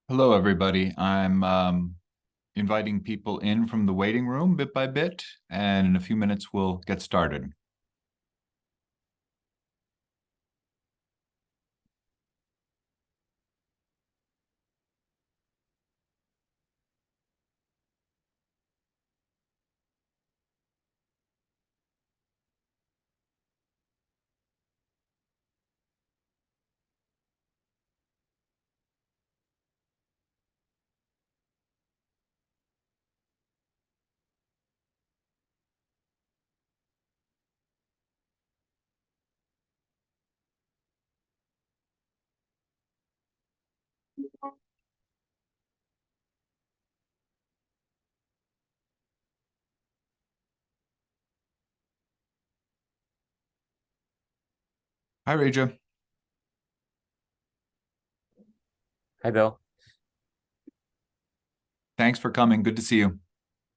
Hello, everybody. I'm inviting people in from the waiting room bit by bit, and in a few minutes we'll get started. Hi, Raja. Hi, Bill. Thanks for coming. Good to see you.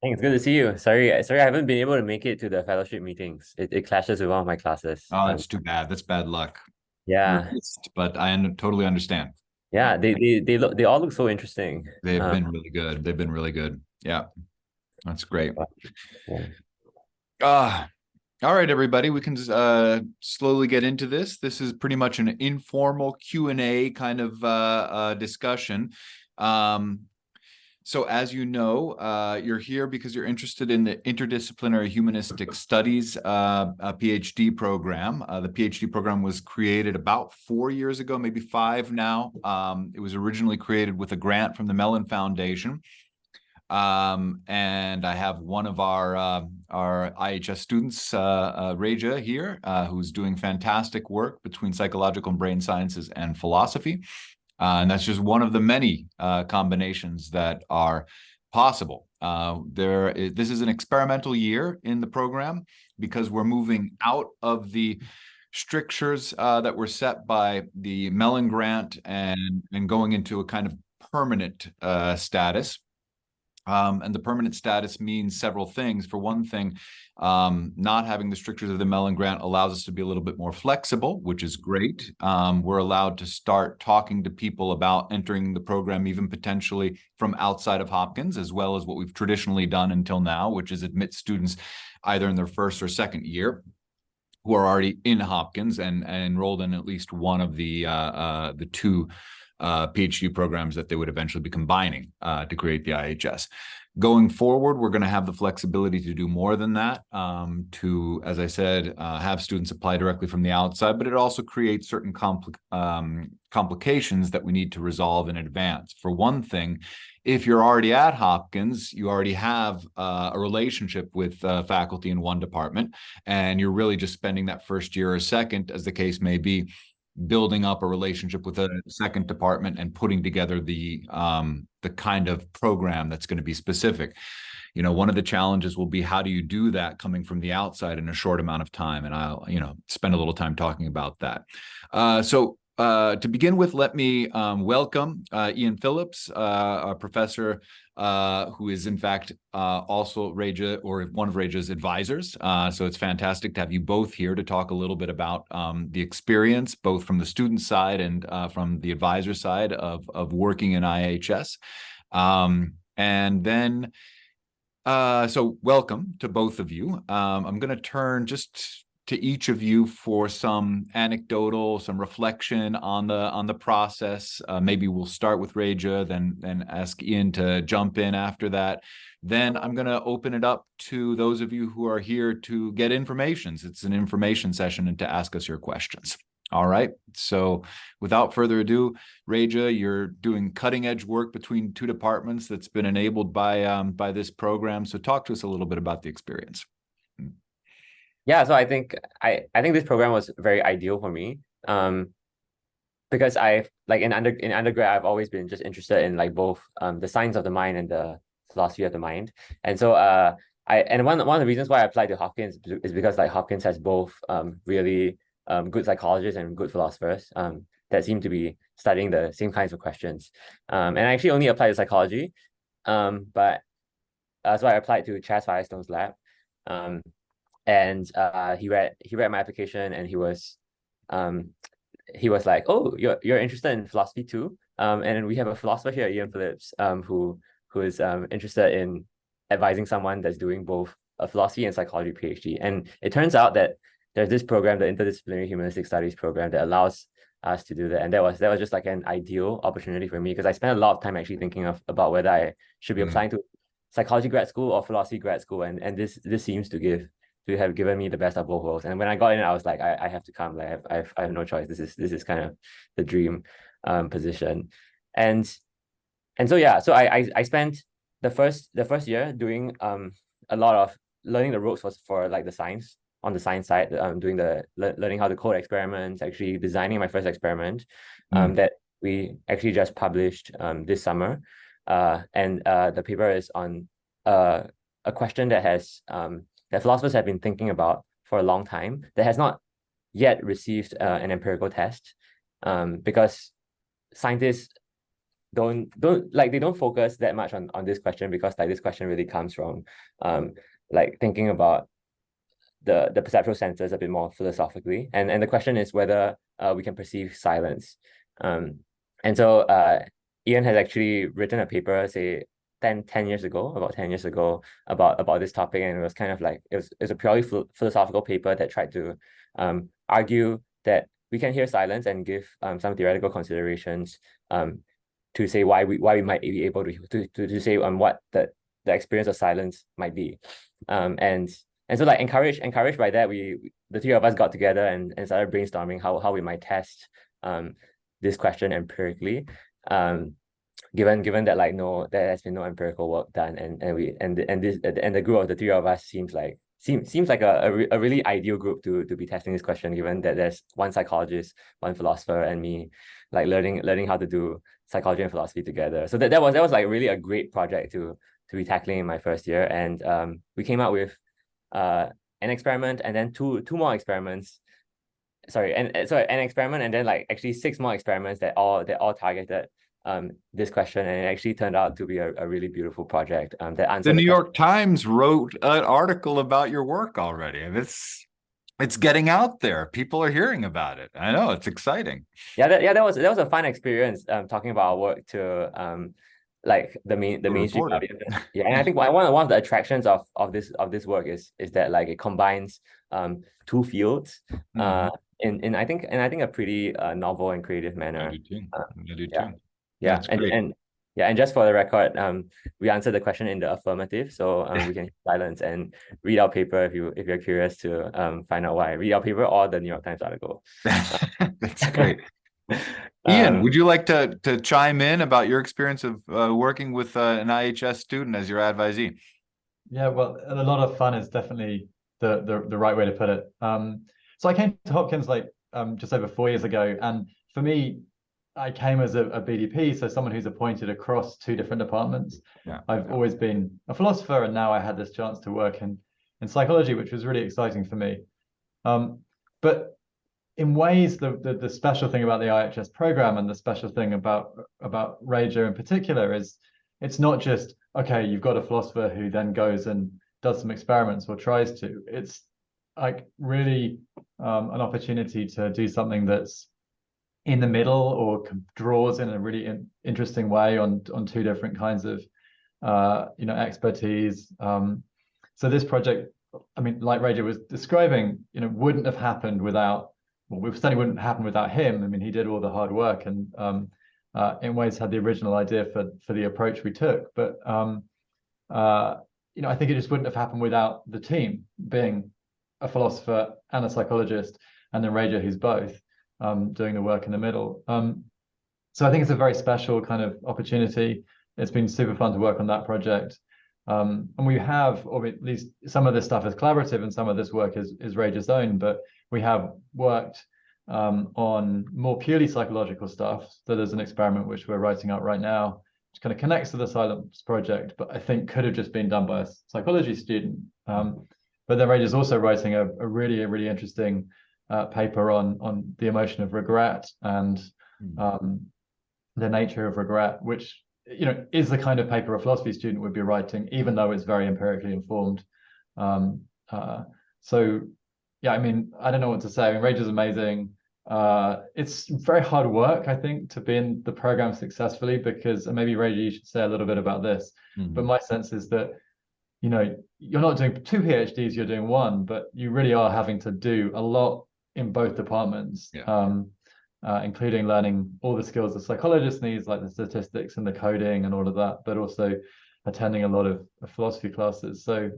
Thanks. Good to see you. Sorry, I haven't been able to make it to the fellowship meetings. It clashes with one of my classes. Oh, that's too bad. That's bad luck. You're Yeah, missed, but totally understand. yeah. They all look so interesting. They've been really good. They've been really good. Yeah, that's great. But, yeah. Uh, all right, everybody. We can slowly get into this. This is pretty much an informal Q&A kind of discussion. Um, So as you know, you're here because you're interested in the Interdisciplinary Humanistic Studies a PhD program. The PhD program was created about 4 years ago, maybe 5 now. It was originally created with a grant from the Mellon Foundation. And I have one of our IHS students, Reja, here, who's doing fantastic work between psychological and brain sciences and philosophy. And that's just one of the many combinations that are possible. This is an experimental year in the program because we're moving out of the strictures that were set by the Mellon grant and going into a kind of permanent status. And the permanent status means several things. For one thing, not having the strictures of the Mellon grant allows us to be a little bit more flexible, which is great. We're allowed to start talking to people about entering the program, even potentially from outside of Hopkins, as well as what we've traditionally done until now, which is admit students either in their first or second year who are already in Hopkins and enrolled in at least one of the two PhD programs that they would eventually be combining to create the IHS. Going forward, we're going to have the flexibility to do more than that, to, as I said, have students apply directly from the outside, but it also creates certain complications that we need to resolve in advance. For one thing, if you're already at Hopkins, you already have a relationship with faculty in one department, and you're really just spending that first year or second, as the case may be, building up a relationship with a second department and putting together the kind of program that's going to be specific. You know, one of the challenges will be, how do you do that coming from the outside in a short amount of time? And I'll, spend a little time talking about that. To begin with, let me welcome Ian Phillips, a professor who is in fact also Reja, or one of Reja's advisors. So it's fantastic to have you both here to talk a little bit about the experience, both from the student side and from the advisor side of working in IHS. And then, so welcome to both of you. I'm going to turn just to each of you for some anecdotal, some reflection on the process. Maybe we'll start with Reja, then ask Ian to jump in after that. Then I'm going to open it up to those of you who are here to get information. It's an information session, and to ask us your questions. All right. So without further ado, Reja, you're doing cutting edge work between two departments that's been enabled by this program. So talk to us a little bit about the experience. Yeah. So I think this program was very ideal for me. Because I've like in undergrad I've always been just interested in like both the science of the mind and the philosophy of the mind. And so one of the reasons why I applied to Hopkins is because like Hopkins has both really good psychologists and good philosophers that seem to be studying the same kinds of questions. And I actually only applied to psychology, but so I applied to Chas Firestone's lab, um, and he read my application, and he was he was like, "Oh, you're interested in philosophy too?" And we have a philosopher here, Ian Phillips, who is interested in advising someone that's doing both a philosophy and psychology PhD. And it turns out that there's this program, the Interdisciplinary Humanistic Studies program, that allows us to do that. And that was just like an ideal opportunity for me, because I spent a lot of time actually thinking about whether I should be applying to psychology grad school or philosophy grad school. And this seems to have given me the best of both worlds. And when I got in, I was like, I have to come. Like I have no choice. This is kind of the dream position. And so yeah, so I spent the first year doing a lot of learning the ropes for like the science, on the science side, doing the learning how to code experiments, actually designing my first experiment that we actually just published this summer. And the paper is on a question that has that philosophers have been thinking about for a long time, that has not yet received an empirical test, because scientists don't focus that much on this question, because like this question really comes from like thinking about the perceptual senses a bit more philosophically, and the question is whether we can perceive silence. And so Ian has actually written a paper, say 10 years ago, about 10 years ago, about this topic, and it was kind of like it was a purely philosophical paper that tried to argue that we can hear silence and give some theoretical considerations to say why we might be able to say what the experience of silence might be. And so like encouraged by that, the three of us got together and started brainstorming how we might test this question empirically. Given that like there has been no empirical work done, and the group of the three of us seems like a really ideal group to be testing this question, given that there's one psychologist, one philosopher, and me, like learning how to do psychology and philosophy together. So that was like really a great project to be tackling in my first year. And we came out with an experiment, and then two more experiments. An experiment, and then like actually 6 more experiments that all targeted this question, and it actually turned out to be a really beautiful project that answered The New question. York Times wrote an article about your work already, and it's getting out there. People are hearing about it. I know, it's exciting. That was a fun experience talking about our work to like the mainstream audience. Yeah, and I think one of the attractions of this work is that like it combines two fields in I think a pretty novel and creative manner. I do too. I do Yeah. too. Yeah, That's great. and just for the record, we answered the question in the affirmative, so we can silence and read our paper if you're curious to find out why. Read our paper or the New York Times article. That's great. Ian, would you like to chime in about your experience of working with an IHS student as your advisee? Yeah, well, a lot of fun is definitely the right way to put it. So I came to Hopkins like just over 4 years ago, and for me, I came as a BDP, so someone who's appointed across 2 different departments. I've always been a philosopher, and now I had this chance to work in psychology, which was really exciting for me. But in ways, the special thing about the IHS program, and the special thing about Raja in particular, is it's not just, okay, you've got a philosopher who then goes and does some experiments or tries to. It's like really an opportunity to do something that's in the middle, or draws in a really interesting way on 2 different kinds of expertise. So this project, I mean, like Raja was describing, wouldn't have happened without, well, we certainly wouldn't happen without him. I mean, he did all the hard work, and in ways had the original idea for the approach we took. But I think it just wouldn't have happened without the team being a philosopher and a psychologist, and then Raja, who's both, doing the work in the middle. So I think it's a very special kind of opportunity. It's been super fun to work on that project. And we have, or at least some of this stuff is collaborative and some of this work is Raja's own, but we have worked on more purely psychological stuff. So there's an experiment which we're writing out right now, which kind of connects to the Silence project, but I think could have just been done by a psychology student. But then Raja's also writing a really interesting paper on the emotion of regret and the nature of regret, which is the kind of paper a philosophy student would be writing, even though it's very empirically informed. So yeah, I mean, I don't know what to say. I mean, Raja's amazing. it's very hard work, I think, to be in the program successfully, because, and maybe Raja, you should say a little bit about this, but my sense is that, you know, you're not doing 2 PhDs, you're doing 1, but you really are having to do a lot in both departments, including learning all the skills the psychologist needs, like the statistics and the coding and all of that, but also attending a lot of philosophy classes. So,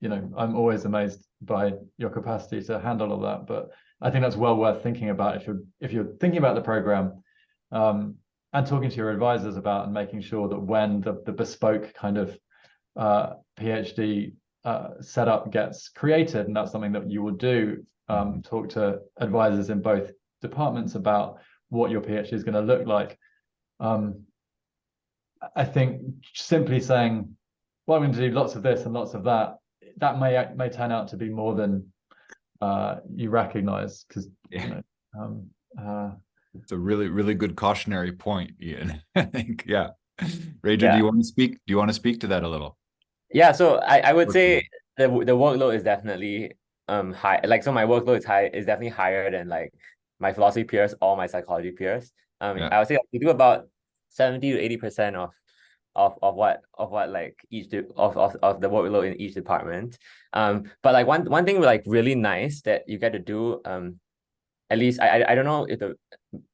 you know, I'm always amazed by your capacity to handle all that, but I think that's well worth thinking about if you're thinking about the program, and talking to your advisors about, and making sure that when the bespoke kind of PhD setup gets created, and that's something that you will do, talk to advisors in both departments about what your PhD is going to look like. I think simply saying, well, I'm going to do lots of this and lots of that, that may turn out to be more than you recognize, because you know, it's a really, really good cautionary point, Ian. I think, Raja, do you want to speak to that a little? Yeah, so I would say the workload is definitely high. Like, so my workload is definitely higher than like my philosophy peers or my psychology peers. I would say we do about 70 to 80% of what like each of the workload in each department. But like one thing like really nice that you get to do, at least I don't know if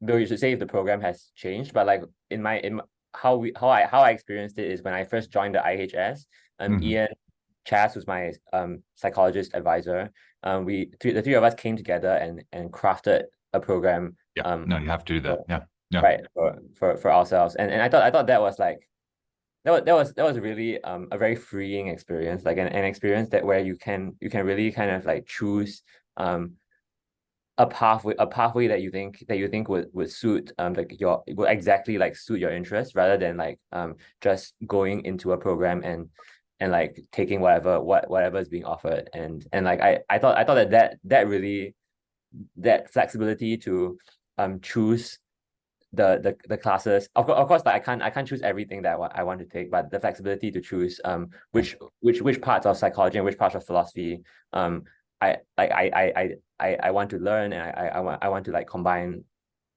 Bill, you should say if the program has changed, but like in how I experienced it is when I first joined the IHS, Ian Chas was my psychologist advisor. The three of us came together and crafted a program. No, you have to do that. Right, for ourselves. And I thought that was like that was really a very freeing experience, like an experience that where you can really kind of like choose a pathway that you think would suit will exactly like suit your interest, rather than like just going into a program and like taking whatever is being offered. And like I thought that really, that flexibility to choose the classes, of course, like I can't choose everything that I want to take, but the flexibility to choose which parts of psychology and which parts of philosophy I want to learn, and I want to like combine.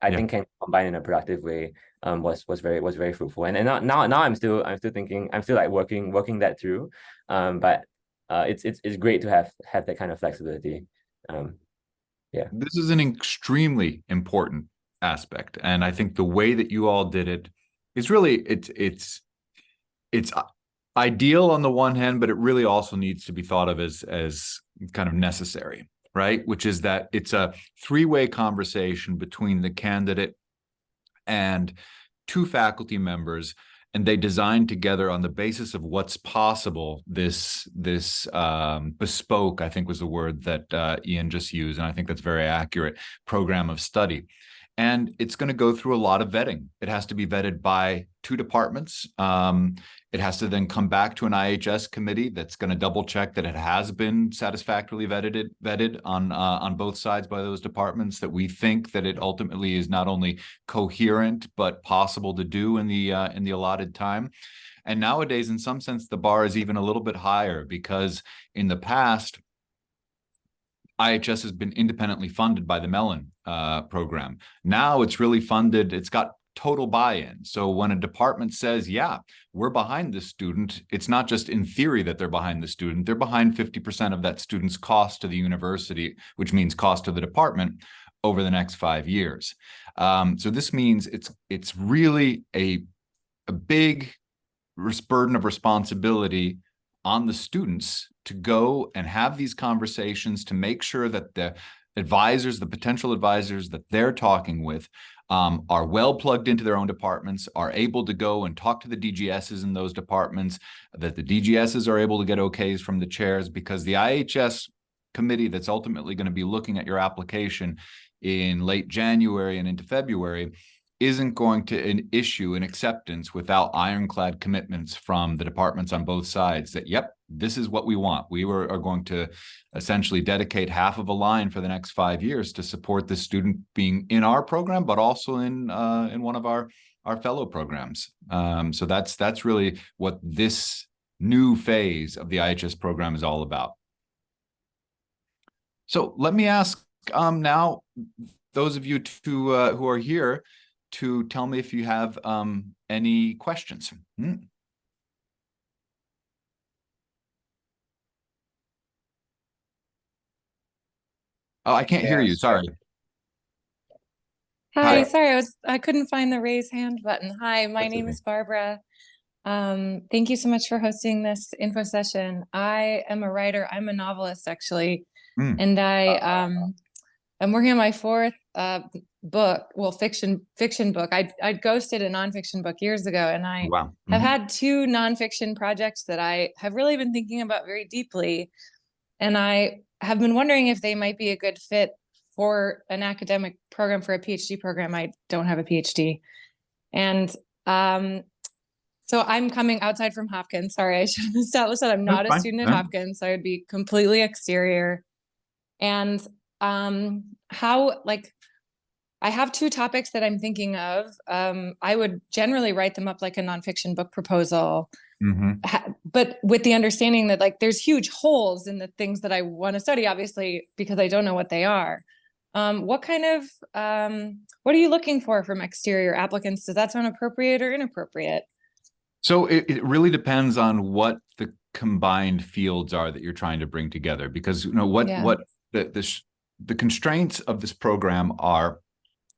I think can combine in a productive way. Was very fruitful, and now I'm still thinking, I'm still like working that through. But it's great to have that kind of flexibility. This is an extremely important aspect, and I think the way that you all did it is really it's ideal on the one hand, but it really also needs to be thought of as kind of necessary, right? Which is that it's a 3-way conversation between the candidate and 2 faculty members, and they design together on the basis of what's possible this bespoke, I think was the word that Ian just used, and I think that's very accurate, program of study. And it's going to go through a lot of vetting. It has to be vetted by 2 departments. It has to then come back to an IHS committee that's going to double check that it has been satisfactorily vetted on both sides by those departments, that we think that it ultimately is not only coherent but possible to do in the allotted time. And nowadays, in some sense, the bar is even a little bit higher, because in the past, IHS has been independently funded by the Mellon program. Now it's really funded, it's got total buy-in. So when a department says, yeah, we're behind this student, it's not just in theory that they're behind the student, they're behind 50% of that student's cost to the university, which means cost to the department over the next 5 years. So this means it's really a big burden of responsibility on the students to go and have these conversations, to make sure that the advisors, the potential advisors that they're talking with, are well plugged into their own departments, are able to go and talk to the DGSs in those departments, that the DGSs are able to get okays from the chairs, because the IHS committee that's ultimately going to be looking at your application in late January and into February isn't going to issue an acceptance without ironclad commitments from the departments on both sides that, yep, this is what we want. We are going to essentially dedicate half of a line for the next 5 years to support the student being in our program, but also in one of our fellow programs. So that's really what this new phase of the IHS program is all about. So let me ask now those of you who are here to tell me if you have any questions. Oh, I can't hear you. Sorry. Hi, Hi. sorry, I couldn't find the raise hand button. Hi, my name is Barbara. Thank you so much for hosting this info session. I am a writer. I'm a novelist, actually, and I'm working on my fourth book, well, fiction book. I ghosted a nonfiction book years ago, and I have had two nonfiction projects that I have really been thinking about very deeply, and I have been wondering if they might be a good fit for an academic program, for a PhD program. I don't have a PhD, and so I'm coming outside from Hopkins. Sorry, I should have established that I'm not a student at Hopkins, so I would be completely exterior. And how, like, I have two topics that I'm thinking of. I would generally write them up like a nonfiction book proposal, but with the understanding that, like, there's huge holes in the things that I want to study, obviously, because I don't know what they are. What kind of, what are you looking for from exterior applicants? Does that sound appropriate or inappropriate? So it really depends on what the combined fields are that you're trying to bring together, because what the constraints of this program are,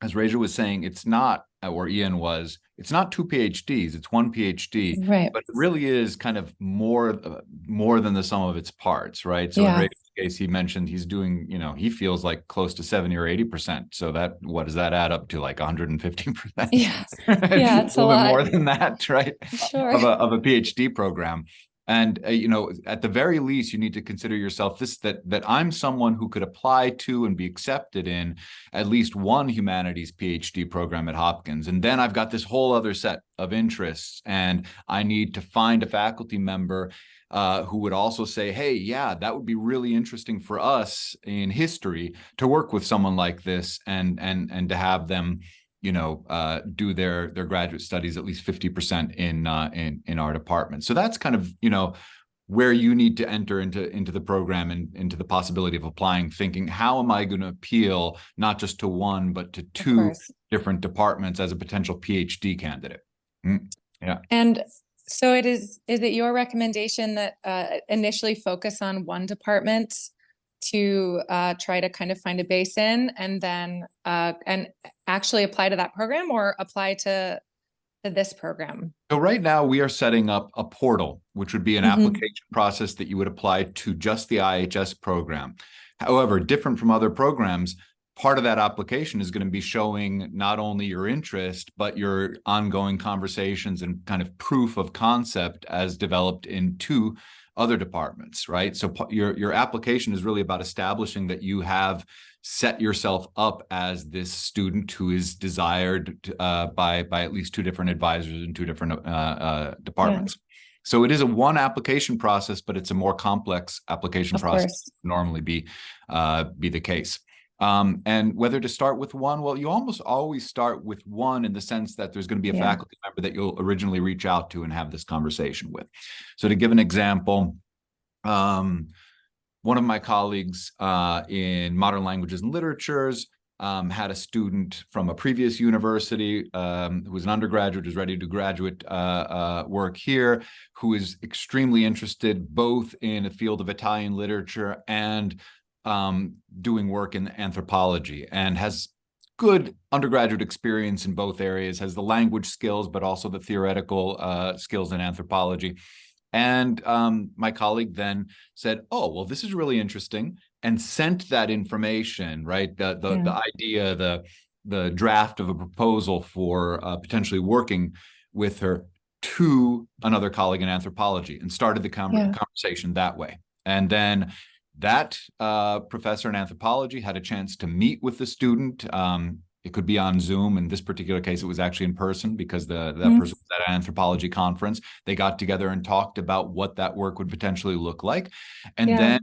as Rachel was saying, it's not, or Ian was, it's not two PhDs, it's one PhD, right? But it really is kind of more than the sum of its parts, right? So in Rachel's case, he mentioned he's doing, he feels like close to 70 or 80%. So what does that add up to? Like 115%? Yeah, yeah, it's a little lot bit more than that, right? Sure. Of a PhD program. And, at the very least, you need to consider yourself that I'm someone who could apply to and be accepted in at least one humanities PhD program at Hopkins. And then I've got this whole other set of interests, and I need to find a faculty member who would also say, hey, yeah, that would be really interesting for us in history to work with someone like this and to have them do their graduate studies at least 50% in our department. So that's kind of, where you need to enter into the program and into the possibility of applying, thinking, how am I going to appeal not just to one, but to two different departments as a potential PhD candidate? Yeah. And so is it your recommendation that initially focus on one department to try to kind of find a base in, and then and actually apply to that program, or apply to this program? So right now we are setting up a portal, which would be an application process that you would apply to just the IHS program. However, different from other programs, part of that application is going to be showing not only your interest, but your ongoing conversations and kind of proof of concept as developed in two other departments, right? So your application is really about establishing that you have set yourself up as this student who is desired by at least two different advisors in two different departments. So it is a one application process, but it's a more complex application process normally be the case. And whether to start with one, well, you almost always start with one in the sense that there's going to be a faculty member that you'll originally reach out to and have this conversation with. So to give an example, one of my colleagues in modern languages and literatures had a student from a previous university who was an undergraduate, who's ready to graduate work here, who is extremely interested both in the field of Italian literature and doing work in anthropology, and has good undergraduate experience in both areas, has the language skills, but also the theoretical skills in anthropology. And my colleague then said, oh, well, this is really interesting, and sent that information, right? The idea, the draft of a proposal for potentially working with her to another colleague in anthropology, and started the conversation that way. And then that professor in anthropology had a chance to meet with the student. It could be on Zoom. In this particular case, it was actually in person, because that person was at an anthropology conference. They got together and talked about what that work would potentially look like. And then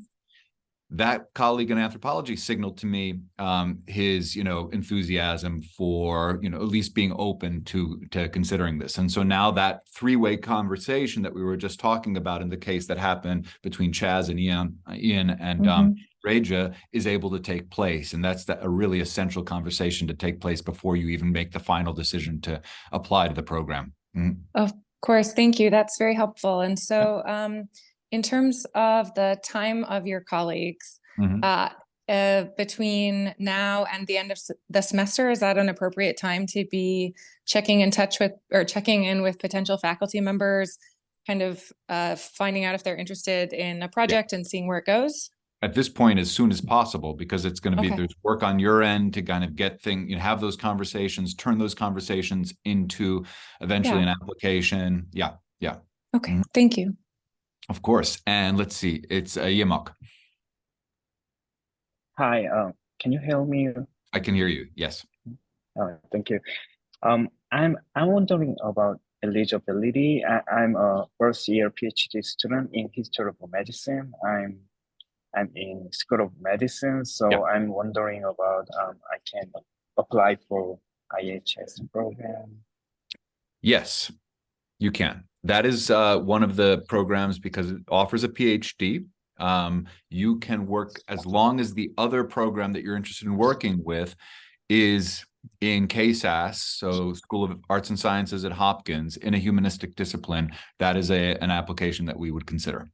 that colleague in anthropology signaled to me his, enthusiasm for, at least being open to considering this. And so now that three-way conversation that we were just talking about in the case that happened between Chaz and Ian and Reja is able to take place. And that's a really essential conversation to take place before you even make the final decision to apply to the program. Of course, thank you. That's very helpful. And so in terms of the time of your colleagues, between now and the end of the semester, is that an appropriate time to be checking in with potential faculty members, kind of finding out if they're interested in a project and seeing where it goes? At this point, as soon as possible, because it's going to be, there's work on your end to kind of get things, have those conversations, turn those conversations into eventually an application. Yeah. Okay, thank you. Of course. And let's see, it's Yamok. Hi, can you hear me? I can hear you. Yes. Thank you. I'm wondering about eligibility. I'm a first year PhD student in history of medicine. I'm in School of Medicine, so I'm wondering about I can apply for IHS program. Yes, you can. That is one of the programs because it offers a PhD. You can work as long as the other program that you're interested in working with is in KSAS, so School of Arts and Sciences at Hopkins, in a humanistic discipline. That is an application that we would consider.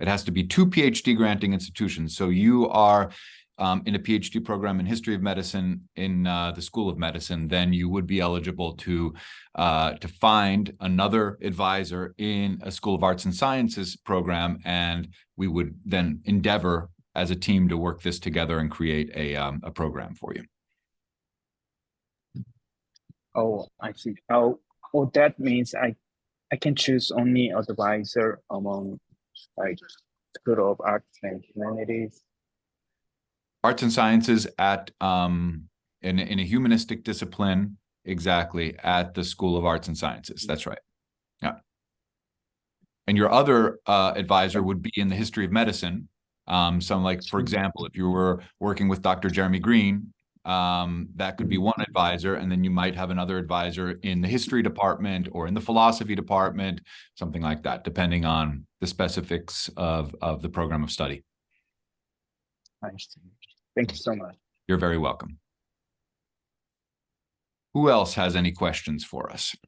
It has to be 2 PhD granting institutions. So you are in a PhD program in history of medicine in the School of Medicine, then you would be eligible to find another advisor in a School of Arts and Sciences program, and we would then endeavor as a team to work this together and create a program for you. Oh, I see. Oh, that means I can choose only advisor among like School of Arts and Humanities. Arts and Sciences at in a humanistic discipline, exactly, at the School of Arts and Sciences. That's right. Yeah. And your other advisor would be in the history of medicine. So like, for example, if you were working with Dr. Jeremy Green, that could be one advisor, and then you might have another advisor in the history department or in the philosophy department, something like that, depending on the specifics of the program of study. I see. Thank you so much. You're very welcome. Who else has any questions for us? I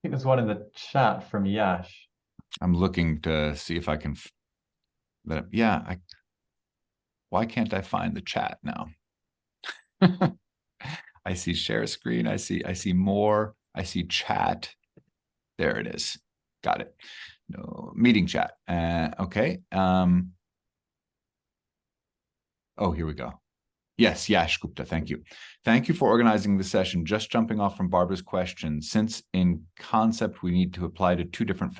think there's one in the chat from Yash. I'm looking to see if I can. Why can't I find the chat now? I see share screen. I see more. I see chat. There it is. Got it. No meeting chat. Okay. Oh, here we go. Yes, Yash Gupta, thank you. Thank you for organizing the session. Just jumping off from Barbara's question, since in concept we need to apply to 2 different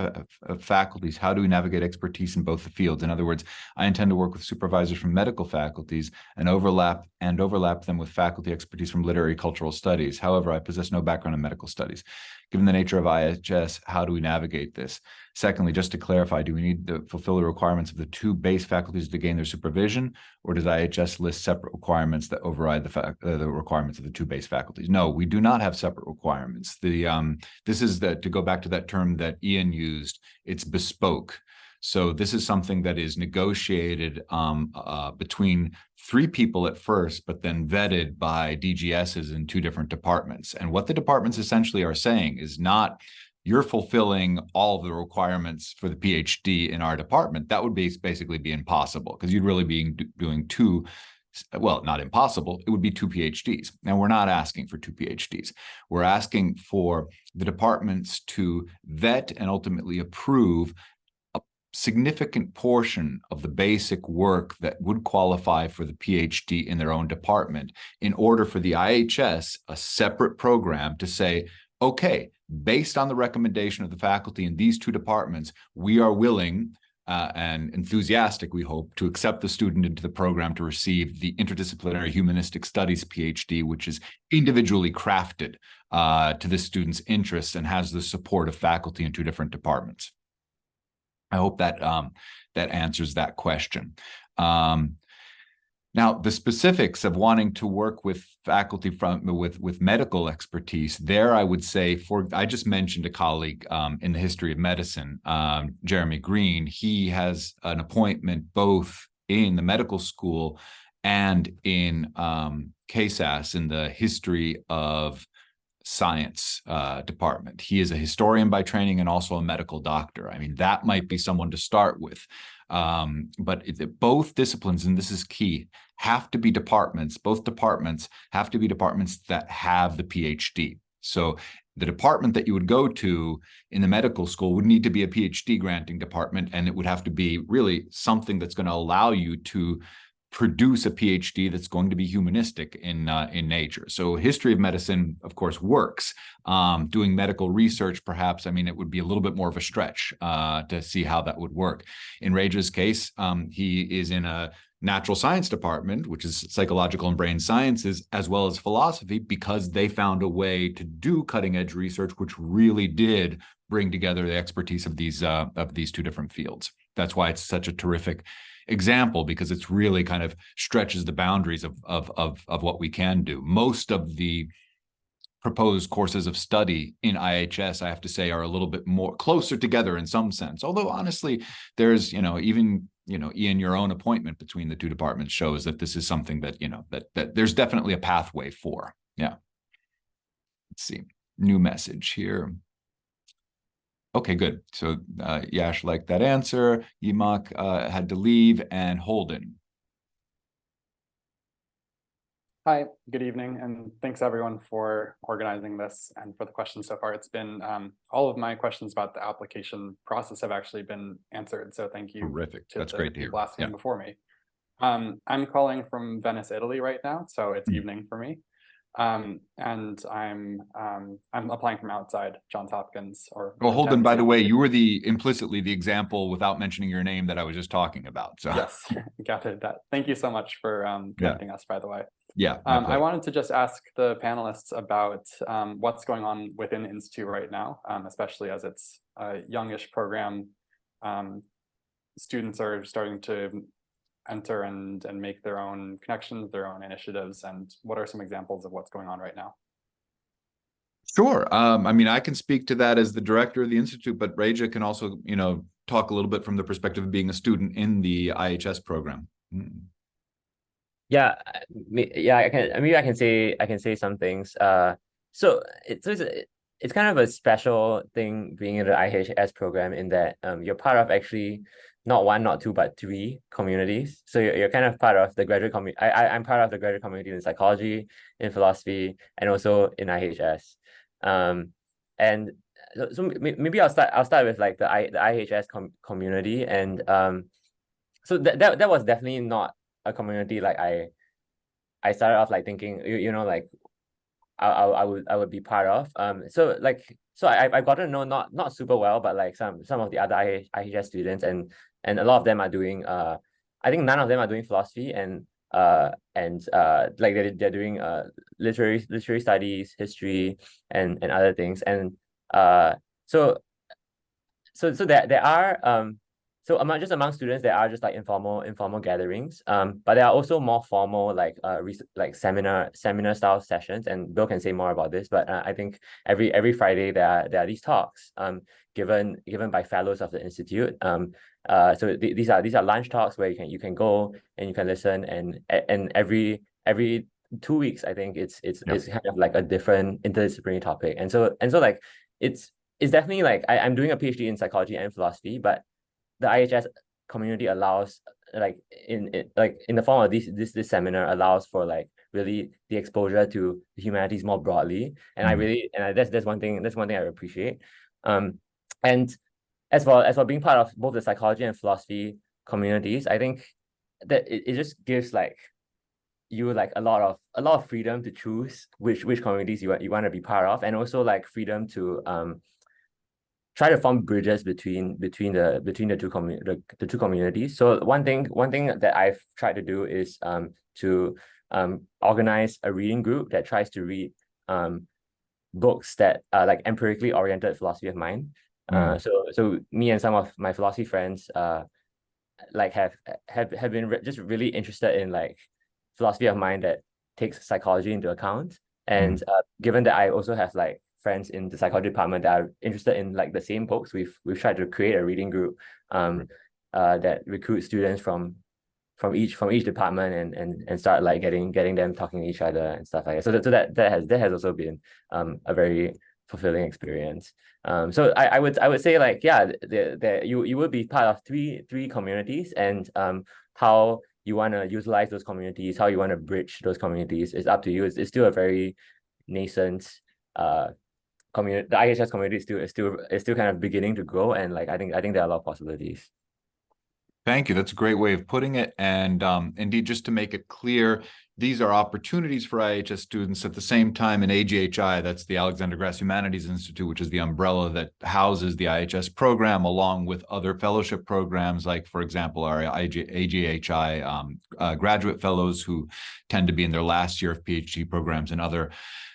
faculties, how do we navigate expertise in both the fields? In other words, I intend to work with supervisors from medical faculties and overlap them with faculty expertise from literary cultural studies. However, I possess no background in medical studies. Given the nature of IHS, how do we navigate this? Secondly, just to clarify, do we need to fulfill the requirements of the 2 base faculties to gain their supervision, or does IHS list separate requirements that override the requirements of the 2 base faculties? No, we do not have separate requirements. This is to go back to that term that Ian used, it's bespoke. So this is something that is negotiated between 3 people at first, but then vetted by DGSs in 2 different departments. And what the departments essentially are saying is not, you're fulfilling all of the requirements for the PhD in our department. That would basically be impossible, because you'd really be doing 2, well, not impossible, it would be 2 PhDs. Now, we're not asking for 2 PhDs. We're asking for the departments to vet and ultimately approve a significant portion of the basic work that would qualify for the PhD in their own department, in order for the IHS, a separate program, to say, okay, based on the recommendation of the faculty in these 2 departments, we are willing and enthusiastic, we hope, to accept the student into the program to receive the Interdisciplinary Humanistic Studies PhD, which is individually crafted to the student's interests and has the support of faculty in 2 different departments. I hope that that answers that question. Now, the specifics of wanting to work with faculty with medical expertise, there I would say, I just mentioned a colleague in the history of medicine, Jeremy Green. He has an appointment both in the medical school and in CASAS, in the history of science department. He is a historian by training and also a medical doctor. I mean, that might be someone to start with. But both disciplines, and this is key, have to be departments. Both departments have to be departments that have the PhD. So the department that you would go to in the medical school would need to be a PhD granting department, and it would have to be really something that's going to allow you to produce a PhD that's going to be humanistic in nature. So history of medicine, of course, works. Doing medical research, perhaps, I mean, it would be a little bit more of a stretch to see how that would work. In Reja's case, he is in a natural science department, which is psychological and brain sciences, as well as philosophy, because they found a way to do cutting edge research, which really did bring together the expertise of these two different fields. That's why it's such a terrific example, because it's really kind of stretches the boundaries of what we can do. Most of the proposed courses of study in IHS, I have to say, are a little bit more closer together in some sense. Although honestly, there's, even, Ian, your own appointment between the two departments shows that this is something that, that there's definitely a pathway for. Yeah. Let's see. New message here. Okay, good. So Yash liked that answer. Yimak had to leave, and Holden. Hi, good evening, and thanks everyone for organizing this and for the questions so far. It's been all of my questions about the application process have actually been answered. So thank you. Terrific. That's great to hear. People asking before me. I'm calling from Venice, Italy right now, so it's evening for me. And I'm applying from outside Johns Hopkins. Well, Holden, by the way, you were implicitly the example without mentioning your name that I was just talking about. So yes, got it. Thank you so much for connecting us, by the way. Yeah. I wanted to just ask the panelists about what's going on within the Institute right now, especially as it's a youngish program. Students are starting to enter and make their own connections, their own initiatives, and what are some examples of what's going on right now? Sure. I mean, I can speak to that as the director of the Institute, but Reja can also, talk a little bit from the perspective of being a student in the IHS program. Yeah, I can. Maybe I can say some things. So it's kind of a special thing being in the IHS program in that you're part of actually not one, not two, but three communities. So you're kind of part of the graduate community. I'm part of the graduate community in psychology, in philosophy, and also in IHS. And so maybe I'll start with like the IHS community, and so that was definitely not a community like I started off like thinking like I would be part of. So I got to know not super well, but like some of the other IHS students, and a lot of them are doing I think none of them are doing philosophy, and like they're doing literary studies, history, and other things. And so there are so among students, there are just like informal gatherings. But there are also more formal like seminar style sessions, and Bill can say more about this. But I think every Friday there are these talks given by fellows of the institute. So these are lunch talks where you can go and you can listen, and every 2 weeks I think it's kind of like a different interdisciplinary topic. And so like it's definitely like I'm doing a PhD in psychology and philosophy, but the IHS community allows like in the form of this seminar allows for like really the exposure to the humanities more broadly, and that's one thing I appreciate. And as for being part of both the psychology and philosophy communities, I think that it just gives like you like a lot of freedom to choose which communities you want to be part of, and also like freedom to try to form bridges between the two communities. So one thing that I've tried to do is to organize a reading group that tries to read books that are like empirically oriented philosophy of mind. So me and some of my philosophy friends like have been just really interested in like philosophy of mind that takes psychology into account. And given that I also have like friends in the psychology department that are interested in like the same books, we've tried to create a reading group that recruits students from each department and start like getting them talking to each other and stuff like that. So that has also been a very fulfilling experience. So I would say like, yeah, you would be part of three communities, and how you want to utilize those communities, how you want to bridge those communities is up to you. It's still a very nascent community. The IHS community is still kind of beginning to grow, and like I think there are a lot of possibilities. Thank you. That's a great way of putting it. And indeed, just to make it clear, these are opportunities for IHS students. At the same time, in AGHI, that's the Alexander Grass Humanities Institute, which is the umbrella that houses the IHS program, along with other fellowship programs, like, for example, our AGHI graduate fellows who tend to be in their last year of PhD programs and other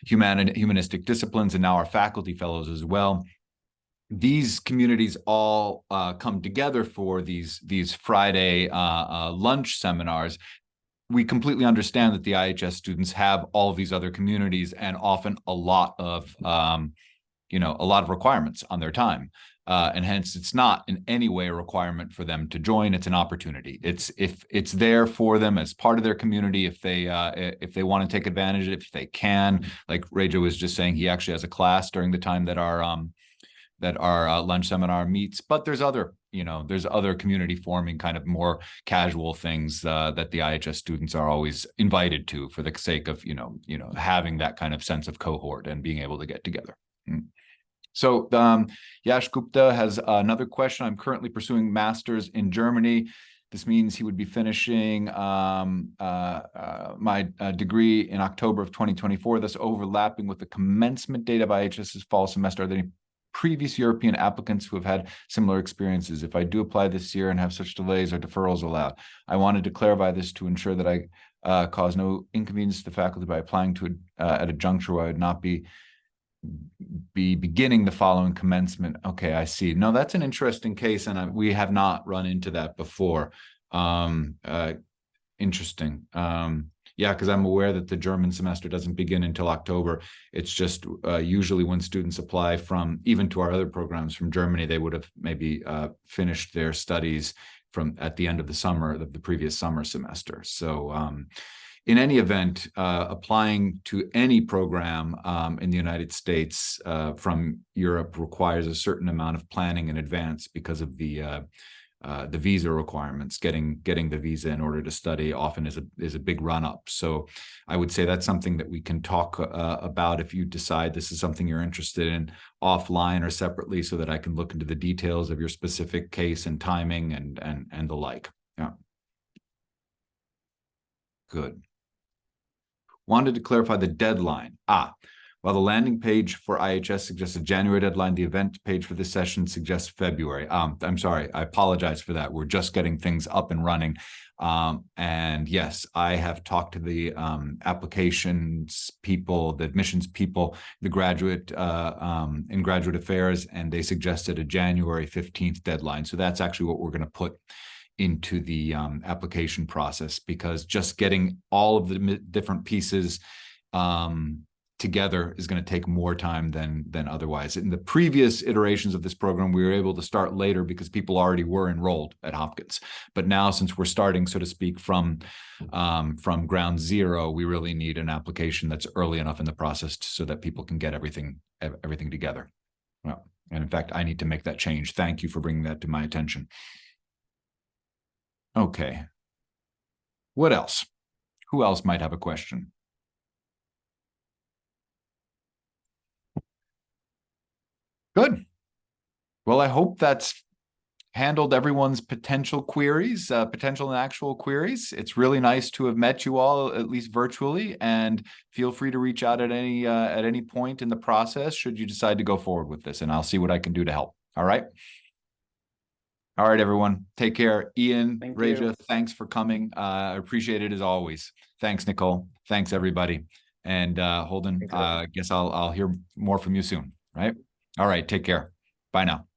humanistic disciplines, and now our faculty fellows as well. These communities all come together for these Friday lunch seminars. We completely understand that the IHS students have all of these other communities, and often a lot of requirements on their time, and hence it's not in any way a requirement for them to join. It's an opportunity. It's there for them as part of their community if they want to take advantage of it, if they can. Like Reja was just saying, he actually has a class during the time that our lunch seminar meets, but there's other community forming kind of more casual things that the IHS students are always invited to for the sake of having that kind of sense of cohort and being able to get together. So Yash Gupta has another question. I'm currently pursuing master's in Germany. This means he would be finishing my degree in October of 2024, thus overlapping with the commencement date of IHS's fall semester. Are there any previous European applicants who have had similar experiences? If I do apply this year and have such delays, are deferrals allowed? I wanted to clarify this to ensure that I cause no inconvenience to the faculty by applying to at a juncture where I would not be beginning the following commencement. Okay, I see. No, that's an interesting case, and we have not run into that before. Interesting. Yeah, because I'm aware that the German semester doesn't begin until October. It's just usually when students apply from, even to our other programs from Germany, they would have maybe finished their studies at the end of the summer, of the previous summer semester. So in any event, applying to any program in the United States from Europe requires a certain amount of planning in advance because of the visa requirements. Getting the visa in order to study often is a big run up. So I would say that's something that we can talk about if you decide this is something you're interested in offline or separately, so that I can look into the details of your specific case and timing and the like. Yeah. Good. Wanted to clarify the deadline. While the landing page for IHS suggests a January deadline, the event page for this session suggests February. I'm sorry, I apologize for that. We're just getting things up and running. And yes, I have talked to the applications people, the admissions people, the graduate in graduate affairs, and they suggested a January 15th deadline. So that's actually what we're going to put into the application process, because just getting all of the different pieces together is going to take more time than otherwise. In the previous iterations of this program, we were able to start later because people already were enrolled at Hopkins. But now, since we're starting, so to speak, from ground zero, we really need an application that's early enough in the process so that people can get everything together. Well, and in fact, I need to make that change. Thank you for bringing that to my attention. Okay. What else? Who else might have a question? Good. Well, I hope that's handled everyone's potential queries, potential and actual queries. It's really nice to have met you all, at least virtually, and feel free to reach out at any point in the process should you decide to go forward with this, and I'll see what I can do to help. All right. All right, everyone. Take care. Ian, Reja, thanks for coming. I appreciate it as always. Thanks, Nicole. Thanks, everybody. And Holden, I guess I'll hear more from you soon, right? All right, take care. Bye now.